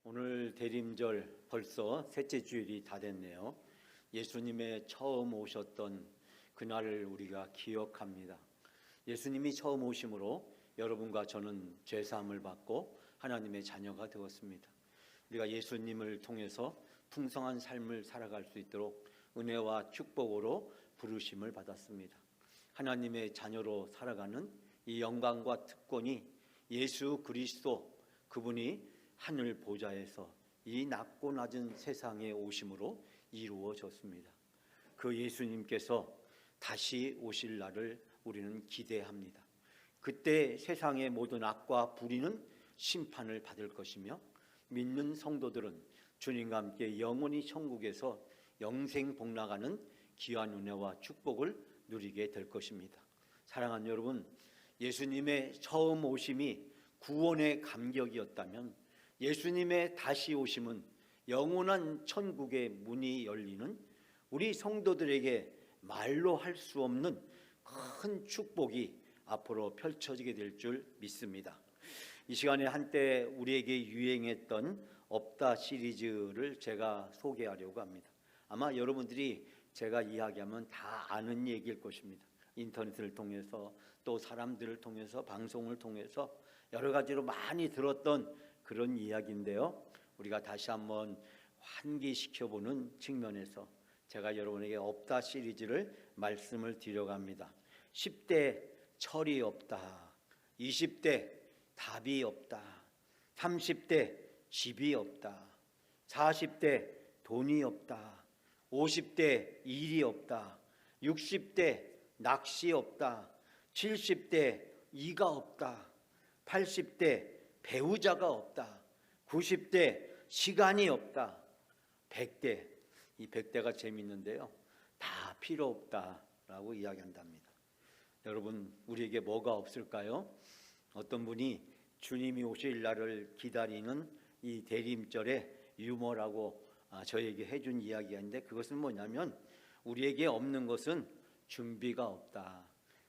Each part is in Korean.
오늘 대림절 벌써 셋째 주일이 다 됐네요. 예수님의 처음 오셨던 그날을 우리가 기억합니다. 예수님이 처음 오심으로 여러분과 저는 죄사함을 받고 하나님의 자녀가 되었습니다. 우리가 예수님을 통해서 풍성한 삶을 살아갈 수 있도록 은혜와 축복으로 부르심을 받았습니다. 하나님의 자녀로 살아가는 이 영광과 특권이 예수 그리스도 그분이 하늘 보좌에서 이 낮고 낮은 세상에 오심으로 이루어졌습니다. 그 예수님께서 다시 오실 날을 우리는 기대합니다. 그때 세상의 모든 악과 불의는 심판을 받을 것이며 믿는 성도들은 주님과 함께 영원히 천국에서 영생 복락하는 귀한 은혜와 축복을 누리게 될 것입니다. 사랑하는 여러분, 예수님의 처음 오심이 구원의 감격이었다면 예수님의 다시 오심은 영원한 천국의 문이 열리는 우리 성도들에게 말로 할 수 없는 큰 축복이 앞으로 펼쳐지게 될 줄 믿습니다. 이 시간에 한때 우리에게 유행했던 없다 시리즈를 제가 소개하려고 합니다. 아마 여러분들이 제가 이야기하면 다 아는 얘기일 것입니다. 인터넷을 통해서 또 사람들을 통해서 방송을 통해서 여러 가지로 많이 들었던 그런 이야기인데요. 우리가 다시 한번 환기시켜보는 측면에서 제가 여러분에게 없다 시리즈를 말씀을 드려갑니다. 10대 철이 없다, 20대 답이 없다, 30대 집이 없다, 40대 돈이 없다, 50대 일이 없다, 60대 낚시 없다, 70대 이가 없다, 80대 배우자가 없다, 90대 시간이 없다, 100대, 이 100대가 재밌는데요, 다 필요 없다라고 이야기한답니다. 여러분, 우리에게 뭐가 없을까요? 어떤 분이 주님이 오실 날을 기다리는 이 대림절의 유머라고 저에게 해준 이야기가 있는데, 그것은 뭐냐면 우리에게 없는 것은 준비가 없다.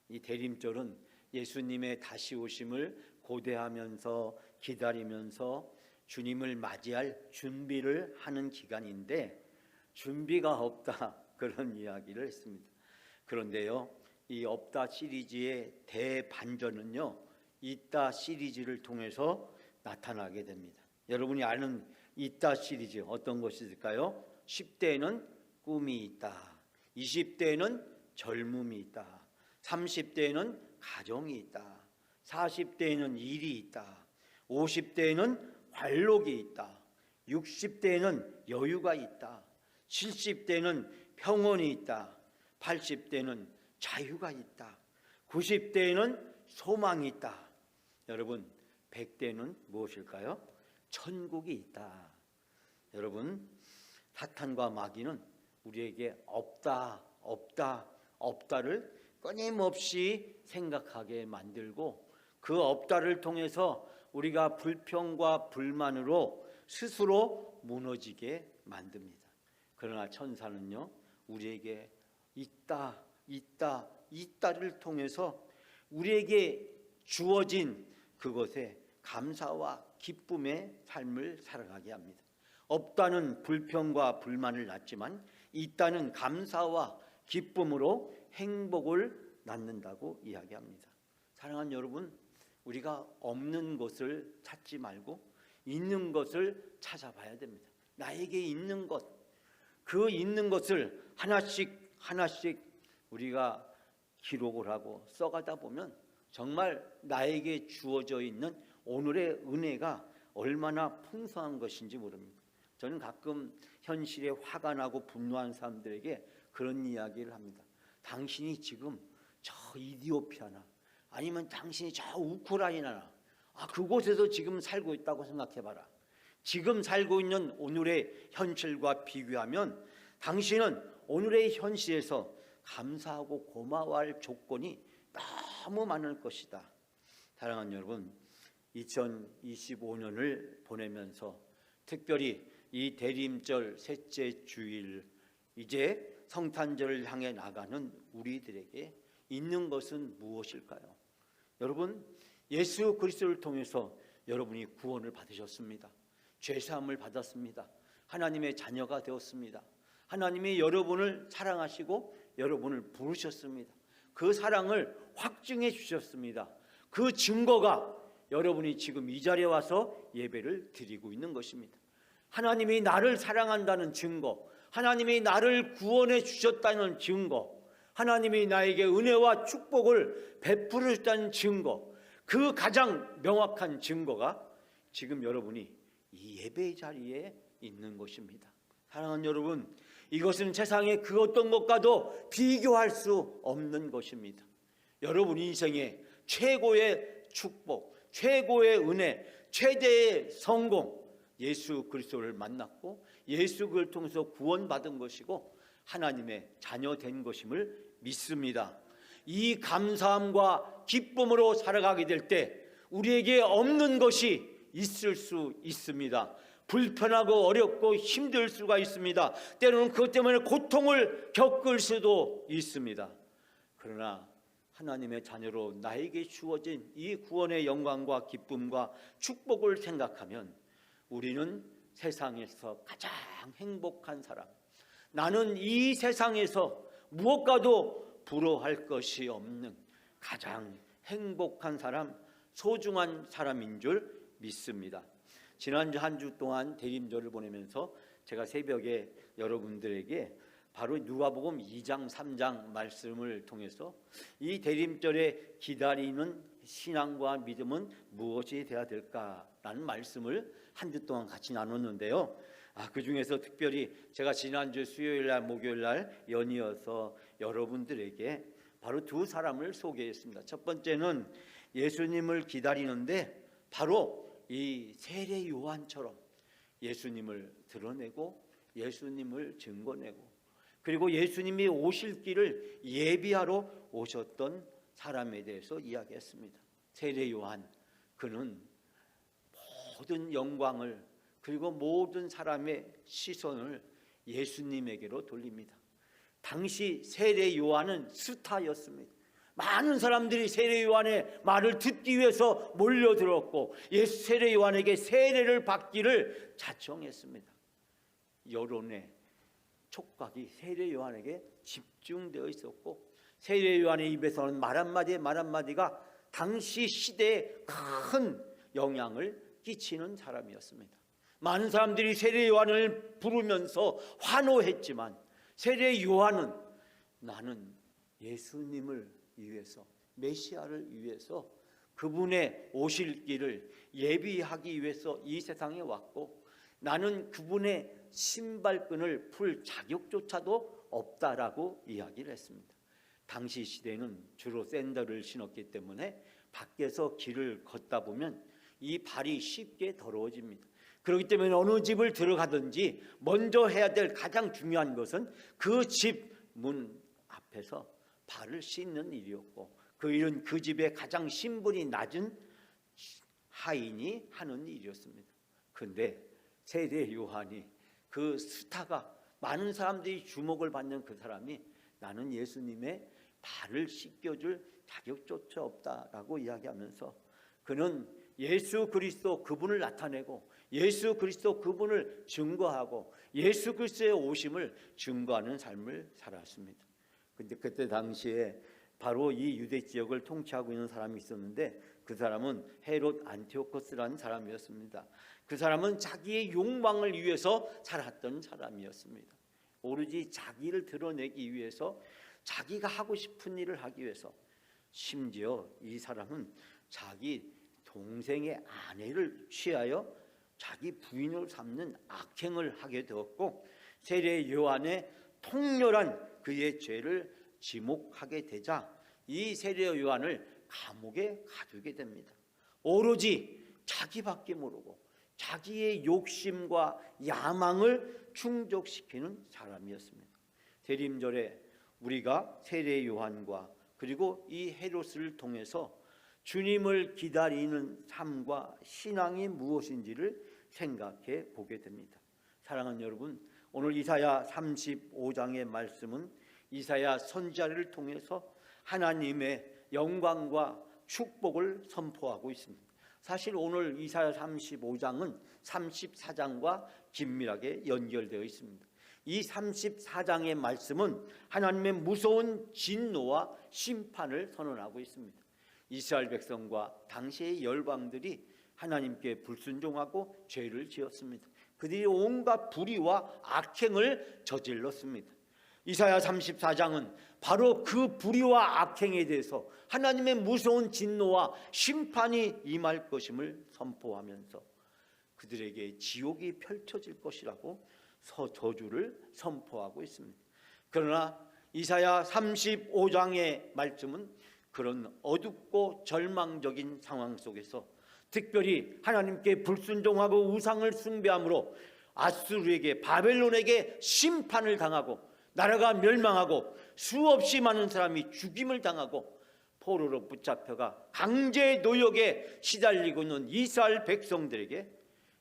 이 대림절은 예수님의 다시 오심을 고대하면서 기다리면서 주님을 맞이할 준비를 하는 기간인데 준비가 없다, 그런 이야기를 했습니다. 그런데요, 이 없다 시리즈의 대반전은요, 있다 시리즈를 통해서 나타나게 됩니다. 여러분이 아는 있다 시리즈 어떤 것이 있을까요? 10대에는 꿈이 있다, 20대에는 젊음이 있다, 30대에는 가정이 있다, 40대에는 일이 있다, 50대에는 관록이 있다, 60대에는 여유가 있다, 70대에는 평온이 있다, 80대에는 자유가 있다, 90대에는 소망이 있다. 여러분, 100대는 무엇일까요? 천국이 있다. 여러분, 사탄과 마귀는 우리에게 없다, 없다, 없다를 끊임없이 생각하게 만들고 그 없다를 통해서 우리가 불평과 불만으로 스스로 무너지게 만듭니다. 그러나 천사는요, 우리에게 있다, 있다, 있다를 통해서 우리에게 주어진 그것에 감사와 기쁨의 삶을 살아가게 합니다. 없다는 불평과 불만을 낳지만 있다는 감사와 기쁨으로 행복을 낳는다고 이야기합니다. 사랑하는 여러분, 우리가 없는 것을 찾지 말고 있는 것을 찾아봐야 됩니다. 나에게 있는 것, 그 있는 것을 하나씩 하나씩 우리가 기록을 하고 써가다 보면 정말 나에게 주어져 있는 오늘의 은혜가 얼마나 풍성한 것인지 모릅니다. 저는 가끔 현실에 화가 나고 분노한 사람들에게 그런 이야기를 합니다. 당신이 지금 저 이디오피아나 아니면 당신이 저 우크라이나나 그곳에서 지금 살고 있다고 생각해봐라. 지금 살고 있는 오늘의 현실과 비교하면 당신은 오늘의 현실에서 감사하고 고마워할 조건이 너무 많을 것이다. 사랑하는 여러분, 2025년을 보내면서 특별히 이 대림절 셋째 주일, 이제 성탄절을 향해 나가는 우리들에게 있는 것은 무엇일까요? 여러분, 예수 그리스도를 통해서 여러분이 구원을 받으셨습니다. 죄사함을 받았습니다. 하나님의 자녀가 되었습니다. 하나님이 여러분을 사랑하시고 여러분을 부르셨습니다. 그 사랑을 확증해 주셨습니다. 그 증거가 여러분이 지금 이 자리에 와서 예배를 드리고 있는 것입니다. 하나님이 나를 사랑한다는 증거, 하나님이 나를 구원해 주셨다는 증거, 하나님이 나에게 은혜와 축복을 베풀어 주셨다는 증거, 그 가장 명확한 증거가 지금 여러분이 이 예배의 자리에 있는 것입니다. 사랑하는 여러분, 이것은 세상의 그 어떤 것과도 비교할 수 없는 것입니다. 여러분 인생의 최고의 축복, 최고의 은혜, 최대의 성공, 예수 그리스도를 만났고 예수 그리스도를 통해서 구원받은 것이고 하나님의 자녀 된 것임을 믿습니다. 이 감사함과 기쁨으로 살아가게 될 때 우리에게 없는 것이 있을 수 있습니다. 불편하고 어렵고 힘들 수가 있습니다. 때로는 그것 때문에 고통을 겪을 수도 있습니다. 그러나 하나님의 자녀로 나에게 주어진 이 구원의 영광과 기쁨과 축복을 생각하면 우리는 세상에서 가장 행복한 사람, 나는 이 세상에서 무엇과도 부러워할 것이 없는 가장 행복한 사람, 소중한 사람인 줄 믿습니다. 지난주 한 주 동안 대림절을 보내면서 제가 새벽에 여러분들에게 바로 누가복음 2장 3장 말씀을 통해서 이 대림절에 기다리는 신앙과 믿음은 무엇이 되어야 될까라는 말씀을 한 주 동안 같이 나눴는데요. 그 중에서 특별히 제가 지난주 수요일날 목요일날 연이어서 여러분들에게 바로 두 사람을 소개했습니다. 첫 번째는 예수님을 기다리는데 바로 이 세례 요한처럼 예수님을 드러내고 예수님을 증거내고 그리고 예수님이 오실 길을 예비하러 오셨던 사람에 대해서 이야기했습니다. 세례 요한, 그는 모든 영광을 그리고 모든 사람의 시선을 예수님에게로 돌립니다. 당시 세례 요한은 스타였습니다. 많은 사람들이 세례 요한의 말을 듣기 위해서 몰려들었고 세례 요한에게 세례를 받기를 자청했습니다. 여론의 촉각이 세례 요한에게 집중되어 있었고 세례 요한의 입에서는 말 한마디가 당시 시대에 큰 영향을 끼치는 사람이었습니다. 많은 사람들이 세례 요한을 부르면서 환호했지만 세례 요한은 나는 예수님을 위해서, 메시아를 위해서 그분의 오실 길을 예비하기 위해서 이 세상에 왔고 나는 그분의 신발끈을 풀 자격조차도 없다라고 이야기를 했습니다. 당시 시대는 주로 샌들을 신었기 때문에 밖에서 길을 걷다 보면 이 발이 쉽게 더러워집니다. 그렇기 때문에 어느 집을 들어가든지 먼저 해야 될 가장 중요한 것은 그 집 문 앞에서 발을 씻는 일이었고 그 일은 그 집의 가장 신분이 낮은 하인이 하는 일이었습니다. 그런데 세례 요한이 그 스타가 많은 사람들이 주목을 받는 그 사람이 나는 예수님의 발을 씻겨줄 자격조차 없다라고 이야기하면서 그는 예수 그리스도 그분을 나타내고 예수 그리스도 그분을 증거하고 예수 그리스도의 오심을 증거하는 삶을 살았습니다. 근데 그때 당시에 바로 이 유대 지역을 통치하고 있는 사람이 있었는데 그 사람은 헤롯 안티오코스라는 사람이었습니다. 그 사람은 자기의 욕망을 위해서 살았던 사람이었습니다. 오로지 자기를 드러내기 위해서 자기가 하고 싶은 일을 하기 위해서 심지어 이 사람은 자기 동생의 아내를 취하여 자기 부인으로 삼는 악행을 하게 되었고 세례 요한의 통렬한 그의 죄를 지목하게 되자 이 세례 요한을 감옥에 가두게 됩니다. 오로지 자기밖에 모르고 자기의 욕심과 야망을 충족시키는 사람이었습니다. 대림절에 우리가 세례 요한과 그리고 이 헤롯을 통해서 주님을 기다리는 삶과 신앙이 무엇인지를 생각해 보게 됩니다. 사랑하는 여러분, 오늘 이사야 35장의 말씀은 이사야 선지자를 통해서 하나님의 영광과 축복을 선포하고 있습니다. 사실 오늘 이사야 35장은 34장과 긴밀하게 연결되어 있습니다. 이 34장의 말씀은 하나님의 무서운 진노와 심판을 선언하고 있습니다. 이스라엘 백성과 당시의 열방들이 하나님께 불순종하고 죄를 지었습니다. 그들이 온갖 불의와 악행을 저질렀습니다. 이사야 34장은 바로 그 불의와 악행에 대해서 하나님의 무서운 진노와 심판이 임할 것임을 선포하면서 그들에게 지옥이 펼쳐질 것이라고 저주를 선포하고 있습니다. 그러나 이사야 35장의 말씀은 그런 어둡고 절망적인 상황 속에서 특별히 하나님께 불순종하고 우상을 숭배함으로 아수르에게, 바벨론에게 심판을 당하고 나라가 멸망하고 수없이 많은 사람이 죽임을 당하고 포로로 붙잡혀가 강제 노역에 시달리고 있는 이스라엘 백성들에게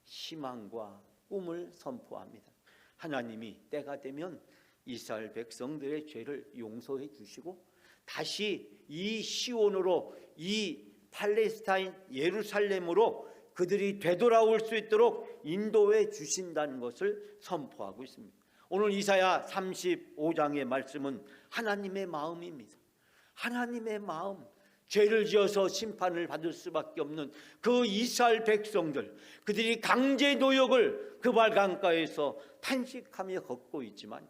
희망과 꿈을 선포합니다. 하나님이 때가 되면 이스라엘 백성들의 죄를 용서해 주시고 다시 이 시온으로, 이 팔레스타인 예루살렘으로 그들이 되돌아올 수 있도록 인도해 주신다는 것을 선포하고 있습니다. 오늘 이사야 35장의 말씀은 하나님의 마음입니다. 하나님의 마음, 죄를 지어서 심판을 받을 수밖에 없는 그 이스라엘 백성들, 그들이 강제 노역을 그발 강가에서 탄식하며 걷고 있지만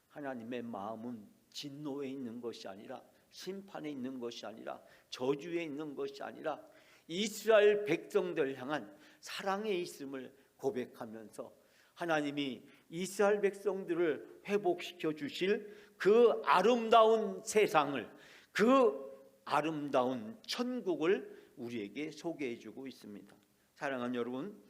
하나님의 마음은 진노에 있는 것이 아니라, 심판에 있는 것이 아니라, 저주에 있는 것이 아니라 이스라엘 백성들 향한 사랑에 있음을 고백하면서 하나님이 이스라엘 백성들을 회복시켜 주실 그 아름다운 세상을, 그 아름다운 천국을 우리에게 소개해 주고 있습니다. 사랑하는 여러분,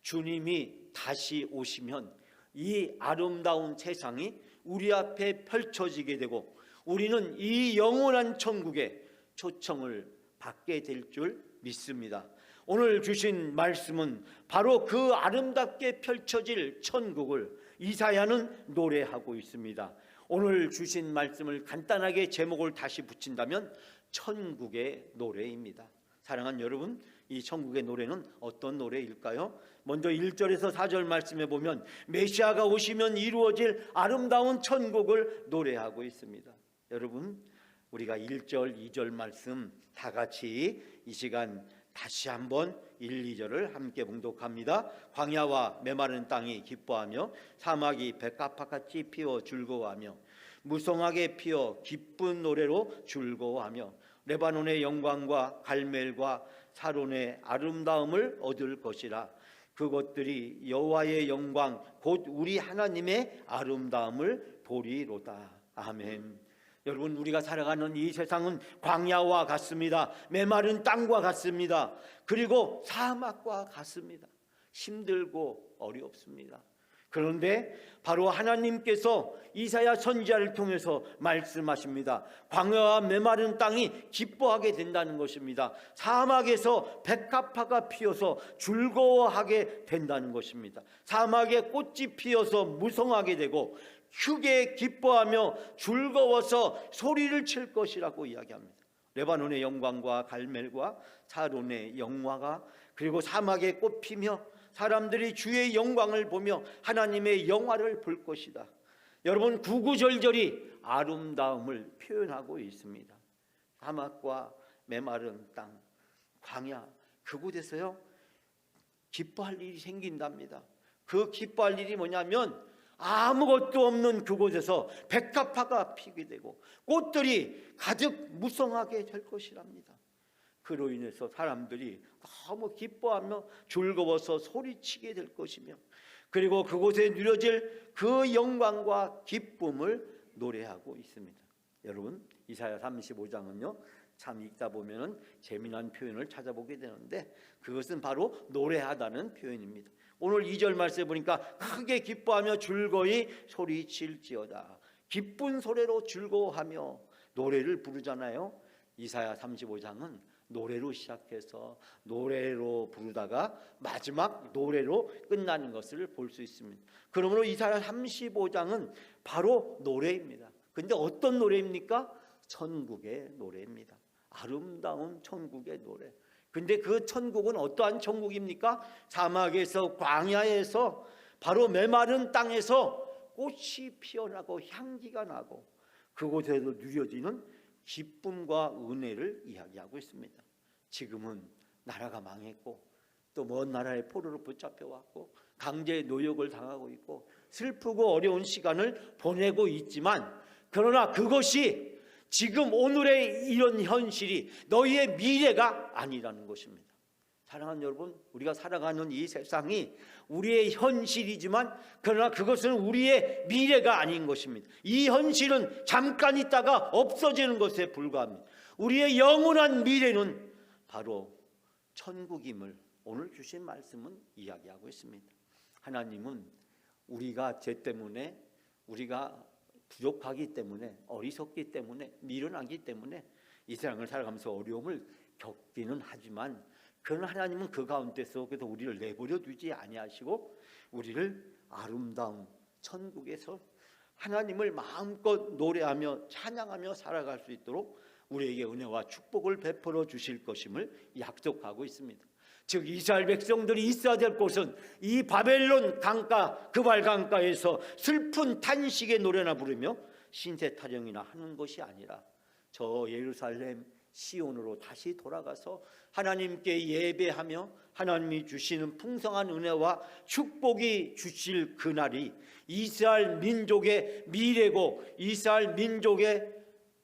주님이 다시 오시면 이 아름다운 세상이 우리 앞에 펼쳐지게 되고 우리는 이 영원한 천국에 초청을 받게 될 줄 믿습니다. 오늘 주신 말씀은 바로 그 아름답게 펼쳐질 천국을 이사야는 노래하고 있습니다. 오늘 주신 말씀을 간단하게 제목을 다시 붙인다면 천국의 노래입니다. 사랑하는 여러분, 이 천국의 노래는 어떤 노래일까요? 먼저 1절에서 4절 말씀에 보면 메시아가 오시면 이루어질 아름다운 천국을 노래하고 있습니다. 여러분, 우리가 1절, 2절 말씀 다 같이 이 시간 다시 한번 1, 2절을 함께 봉독합니다. 광야와 메마른 땅이 기뻐하며 사막이 백합화같이 피어 즐거워하며 무성하게 피어 기쁜 노래로 즐거워하며 레바논의 영광과 갈멜과 사론의 아름다움을 얻을 것이라. 그것들이 여호와의 영광 곧 우리 하나님의 아름다움을 보리로다. 아멘. 여러분, 우리가 살아가는 이 세상은 광야와 같습니다. 메마른 땅과 같습니다. 그리고 사막과 같습니다. 힘들고 어렵습니다. 그런데 바로 하나님께서 이사야 선지자를 통해서 말씀하십니다. 광야와 메마른 땅이 기뻐하게 된다는 것입니다. 사막에서 백합화가 피어서 즐거워하게 된다는 것입니다. 사막에 꽃이 피어서 무성하게 되고 크게 기뻐하며 즐거워서 소리를 칠 것이라고 이야기합니다. 레바논의 영광과 갈멜과 사론의 영화가, 그리고 사막에 꽃 피며 사람들이 주의 영광을 보며 하나님의 영화를 볼 것이다. 여러분, 구구절절이 아름다움을 표현하고 있습니다. 사막과 메마른 땅, 광야, 그곳에서요 기뻐할 일이 생긴답니다. 그 기뻐할 일이 뭐냐면 아무것도 없는 그곳에서 백합화가 피게 되고 꽃들이 가득 무성하게 될 것이랍니다. 그로 인해서 사람들이 너무 기뻐하며 즐거워서 소리치게 될 것이며, 그리고 그곳에 누려질 그 영광과 기쁨을 노래하고 있습니다. 여러분, 이사야 35장은요 참 읽다 보면은 재미난 표현을 찾아보게 되는데 그것은 바로 노래하다는 표현입니다. 오늘 2절 말씀에 보니까 크게 기뻐하며 즐거이 소리칠지어다. 기쁜 소리로 즐거워하며 노래를 부르잖아요. 이사야 35장은 노래로 시작해서 노래로 부르다가 마지막 노래로 끝나는 것을 볼 수 있습니다. 그러므로 이사야 35장은 바로 노래입니다. 근데 어떤 노래입니까? 천국의 노래입니다. 아름다운 천국의 노래. 근데 그 천국은 어떠한 천국입니까? 사막에서, 광야에서, 바로 메마른 땅에서 꽃이 피어나고 향기가 나고 그곳에서 누려지는 기쁨과 은혜를 이야기하고 있습니다. 지금은 나라가 망했고 또 먼 나라의 포로로 붙잡혀왔고 강제 노역을 당하고 있고 슬프고 어려운 시간을 보내고 있지만, 그러나 그것이 지금 오늘의 이런 현실이 너희의 미래가 아니라는 것입니다. 사랑하는 여러분, 우리가 살아가는 이 세상이 우리의 현실이지만 그러나 그것은 우리의 미래가 아닌 것입니다. 이 현실은 잠깐 있다가 없어지는 것에 불과합니다. 우리의 영원한 미래는 바로 천국임을 오늘 주신 말씀은 이야기하고 있습니다. 하나님은 우리가 죄 때문에, 우리가 부족하기 때문에, 어리석기 때문에, 미련하기 때문에 이 세상을 살아가면서 어려움을 겪기는 하지만, 그러나 하나님은 그 가운데서 그래서 우리를 내버려 두지 아니하시고 우리를 아름다운 천국에서 하나님을 마음껏 노래하며 찬양하며 살아갈 수 있도록 우리에게 은혜와 축복을 베풀어 주실 것임을 약속하고 있습니다. 즉 이스라엘 백성들이 있어야 될 곳은 이 바벨론 강가, 그발 강가에서 슬픈 탄식의 노래나 부르며 신세 타령이나 하는 것이 아니라 저 예루살렘 시온으로 다시 돌아가서 하나님께 예배하며 하나님이 주시는 풍성한 은혜와 축복이 주실 그날이 이스라엘 민족의 미래고 이스라엘 민족의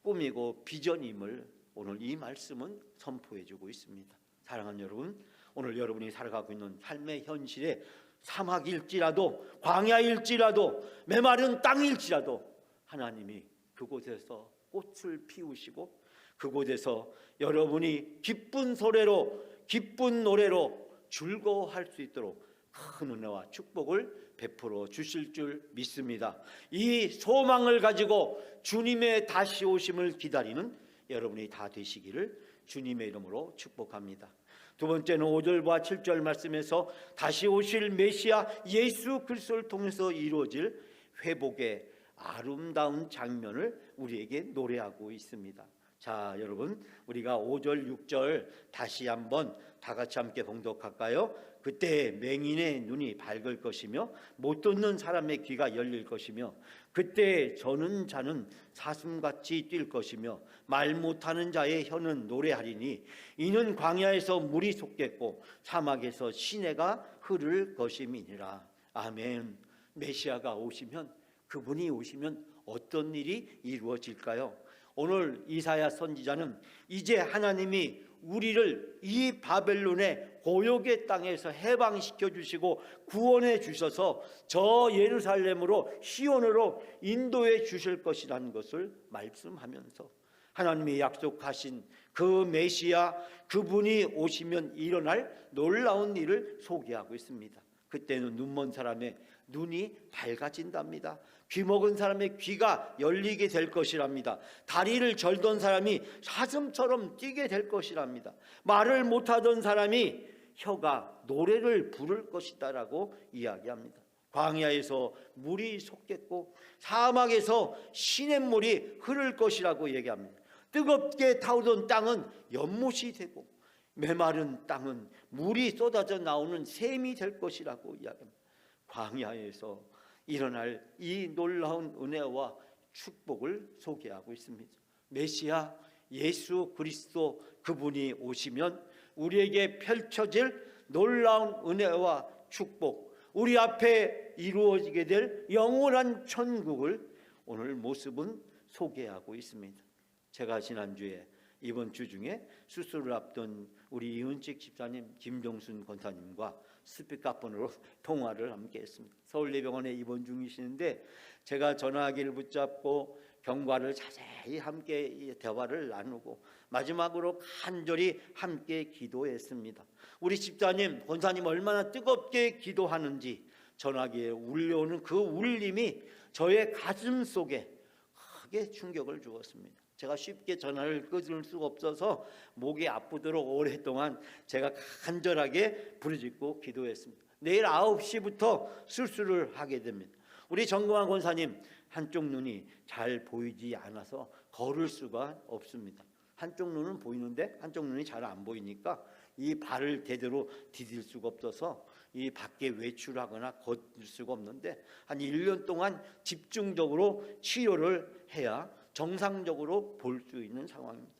꿈이고 비전임을 오늘 이 말씀은 선포해주고 있습니다. 사랑하는 여러분, 오늘 여러분이 살아가고 있는 삶의 현실에 사막일지라도 광야일지라도 메마른 땅일지라도 하나님이 그곳에서 꽃을 피우시고 그곳에서 여러분이 기쁜 소리로 기쁜 노래로 즐거워할 수 있도록 큰 은혜와 축복을 베풀어 주실 줄 믿습니다. 이 소망을 가지고 주님의 다시 오심을 기다리는 여러분이 다 되시기를 주님의 이름으로 축복합니다. 두 번째는 5절과 7절 말씀에서 다시 오실 메시아 예수 그리스도를 통해서 이루어질 회복의 아름다운 장면을 우리에게 노래하고 있습니다. 자, 여러분, 우리가 5절 6절 다시 한번 다 같이 함께 봉독할까요? 그때 맹인의 눈이 밝을 것이며 못 듣는 사람의 귀가 열릴 것이며 그때 저는 자는 사슴같이 뛸 것이며 말 못하는 자의 혀는 노래하리니 이는 광야에서 물이 솟겠고 사막에서 시내가 흐를 것임이니라. 아멘. 메시아가 오시면, 그분이 오시면 어떤 일이 이루어질까요? 오늘 이사야 선지자는 이제 하나님이 우리를 이 바벨론의 고역의 땅에서 해방시켜 주시고 구원해 주셔서 저 예루살렘으로 시온으로 인도해 주실 것이라는 것을 말씀하면서 하나님이 약속하신 그 메시아, 그분이 오시면 일어날 놀라운 일을 소개하고 있습니다. 그때는 눈먼 사람의 눈이 밝아진답니다. 귀 먹은 사람의 귀가 열리게 될 것이랍니다. 다리를 절던 사람이 사슴처럼 뛰게 될 것이랍니다. 말을 못하던 사람이 혀가 노래를 부를 것이다라고 이야기합니다. 광야에서 물이 솟겠고 사막에서 시냇물이 흐를 것이라고 얘기합니다. 뜨겁게 타오던 땅은 연못이 되고 메마른 땅은 물이 쏟아져 나오는 샘이 될 것이라고 이야기합니다. 광야에서 일어날 이 놀라운 은혜와 축복을 소개하고 있습니다. 메시아 예수 그리스도 그분이 오시면 우리에게 펼쳐질 놀라운 은혜와 축복, 우리 앞에 이루어지게 될 영원한 천국을 오늘 모습은 소개하고 있습니다. 제가 지난주에 이번 주 중에 수술을 앞둔 우리 이은직 집사님, 김종순 권사님과 스피커폰으로 통화를 함께 했습니다. 서울대병원에 입원 중이시는데 제가 전화기를 붙잡고 경과를 자세히 함께 대화를 나누고 마지막으로 간절히 함께 기도했습니다. 우리 집사님, 권사님 얼마나 뜨겁게 기도하는지 전화기에 울려오는 그 울림이 저의 가슴 속에 크게 충격을 주었습니다. 제가 쉽게 전화를 끊을 수가 없어서 목이 아프도록 오랫동안 제가 간절하게 부르짖고 기도했습니다. 내일 9시부터 수술을 하게 됩니다. 우리 정금환 권사님 한쪽 눈이 잘 보이지 않아서 걸을 수가 없습니다. 한쪽 눈은 보이는데 한쪽 눈이 잘 안 보이니까 이 발을 제대로 디딜 수가 없어서 이 밖에 외출하거나 걷을 수가 없는데 한 1년 동안 집중적으로 치료를 해야 정상적으로 볼 수 있는 상황입니다.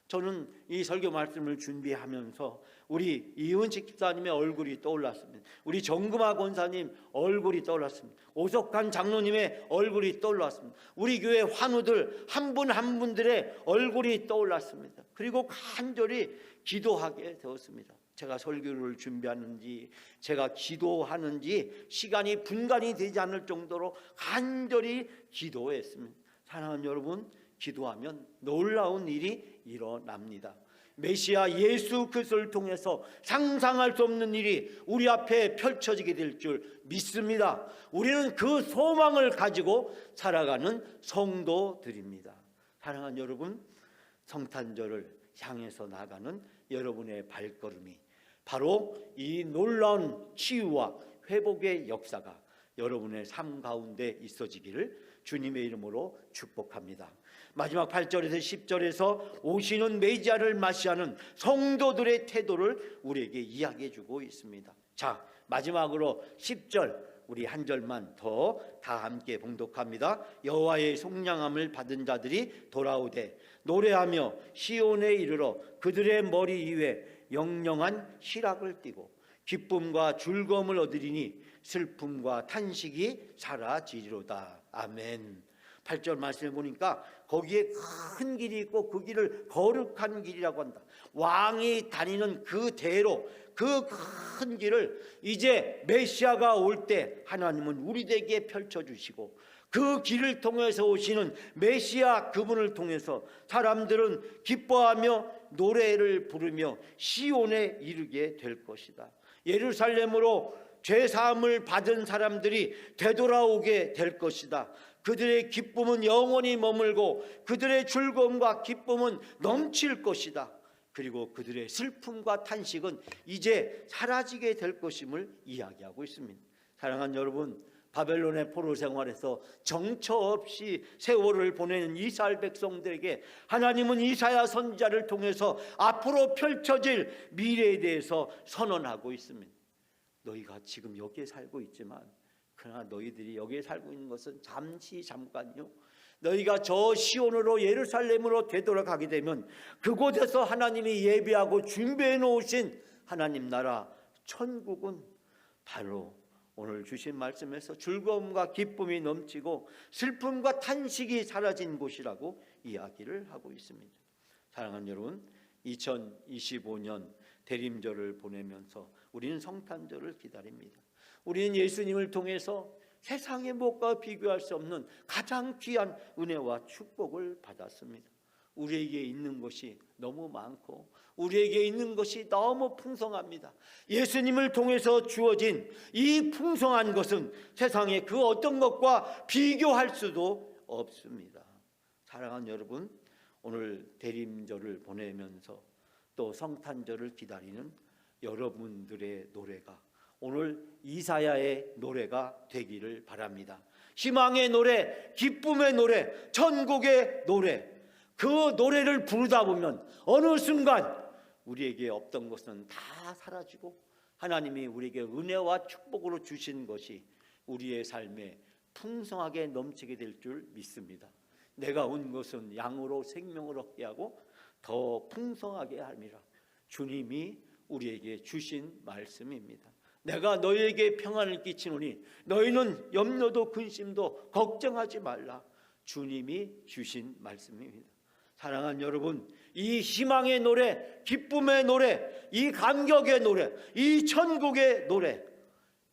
저는 이 설교 말씀을 준비하면서 우리 이은식 집사님의 얼굴이 떠올랐습니다. 우리 정금아 권사님 얼굴이 떠올랐습니다. 오석환 장로님의 얼굴이 떠올랐습니다. 우리 교회 환우들 한 분 한 분들의 얼굴이 떠올랐습니다. 그리고 간절히 기도하게 되었습니다. 제가 설교를 준비하는지 제가 기도하는지 시간이 분간이 되지 않을 정도로 간절히 기도했습니다. 사랑하는 여러분, 기도하면 놀라운 일이 일어납니다. 메시아 예수 그리스도를 통해서 상상할 수 없는 일이 우리 앞에 펼쳐지게 될 줄 믿습니다. 우리는 그 소망을 가지고 살아가는 성도들입니다. 사랑하는 여러분, 성탄절을 향해서 나가는 여러분의 발걸음이 바로 이 놀라운 치유와 회복의 역사가 여러분의 삶 가운데 있어지기를 주님의 이름으로 축복합니다. 마지막 8절에서 10절에서 오시는 메시아를 맞이하는 성도들의 태도를 우리에게 이야기해 주고 있습니다. 자, 마지막으로 10절 우리 한 절만 더 다 함께 봉독합니다. 여호와의 속량함을 받은 자들이 돌아오되 노래하며 시온에 이르러 그들의 머리 위에 영영한 희락을 띠고 기쁨과 즐거움을 얻으리니 슬픔과 탄식이 사라지리로다. 아멘. 8절 말씀을 보니까 거기에 큰 길이 있고 그 길을 거룩한 길이라고 한다. 왕이 다니는 그 대로 그 큰 길을 이제 메시아가 올 때 하나님은 우리에게 펼쳐주시고 그 길을 통해서 오시는 메시아 그분을 통해서 사람들은 기뻐하며 노래를 부르며 시온에 이르게 될 것이다. 예루살렘으로 죄사함을 받은 사람들이 되돌아오게 될 것이다. 그들의 기쁨은 영원히 머물고 그들의 즐거움과 기쁨은 넘칠 것이다. 그리고 그들의 슬픔과 탄식은 이제 사라지게 될 것임을 이야기하고 있습니다. 사랑하는 여러분, 바벨론의 포로 생활에서 정처 없이 세월을 보내는 이스라엘 백성들에게 하나님은 이사야 선지자를 통해서 앞으로 펼쳐질 미래에 대해서 선언하고 있습니다. 너희가 지금 여기에 살고 있지만 그러나 너희들이 여기에 살고 있는 것은 잠깐요. 너희가 저 시온으로 예루살렘으로 되돌아가게 되면 그곳에서 하나님이 예비하고 준비해 놓으신 하나님 나라 천국은 바로 오늘 주신 말씀에서 즐거움과 기쁨이 넘치고 슬픔과 탄식이 사라진 곳이라고 이야기를 하고 있습니다. 사랑하는 여러분, 2025년 대림절을 보내면서 우리는 성탄절을 기다립니다. 우리는 예수님을 통해서 세상의 무엇과 비교할 수 없는 가장 귀한 은혜와 축복을 받았습니다. 우리에게 있는 것이 너무 많고 우리에게 있는 것이 너무 풍성합니다. 예수님을 통해서 주어진 이 풍성한 것은 세상의 그 어떤 것과 비교할 수도 없습니다. 사랑하는 여러분, 오늘 대림절을 보내면서 또 성탄절을 기다리는 여러분들의 노래가 오늘 이사야의 노래가 되기를 바랍니다. 희망의 노래, 기쁨의 노래, 천국의 노래, 그 노래를 부르다 보면 어느 순간 우리에게 없던 것은 다 사라지고 하나님이 우리에게 은혜와 축복으로 주신 것이 우리의 삶에 풍성하게 넘치게 될 줄 믿습니다. 내가 온 것은 양으로 생명을 얻게 하고 더 풍성하게 함이라. 주님이 우리에게 주신 말씀입니다. 내가 너희에게 평안을 끼치노니 너희는 염려도 근심도 걱정하지 말라. 주님이 주신 말씀입니다. 사랑하는 여러분, 이 희망의 노래, 기쁨의 노래, 이 감격의 노래, 이 천국의 노래,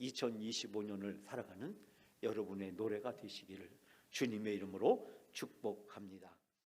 2025년을 살아가는 여러분의 노래가 되시기를 주님의 이름으로 축복합니다.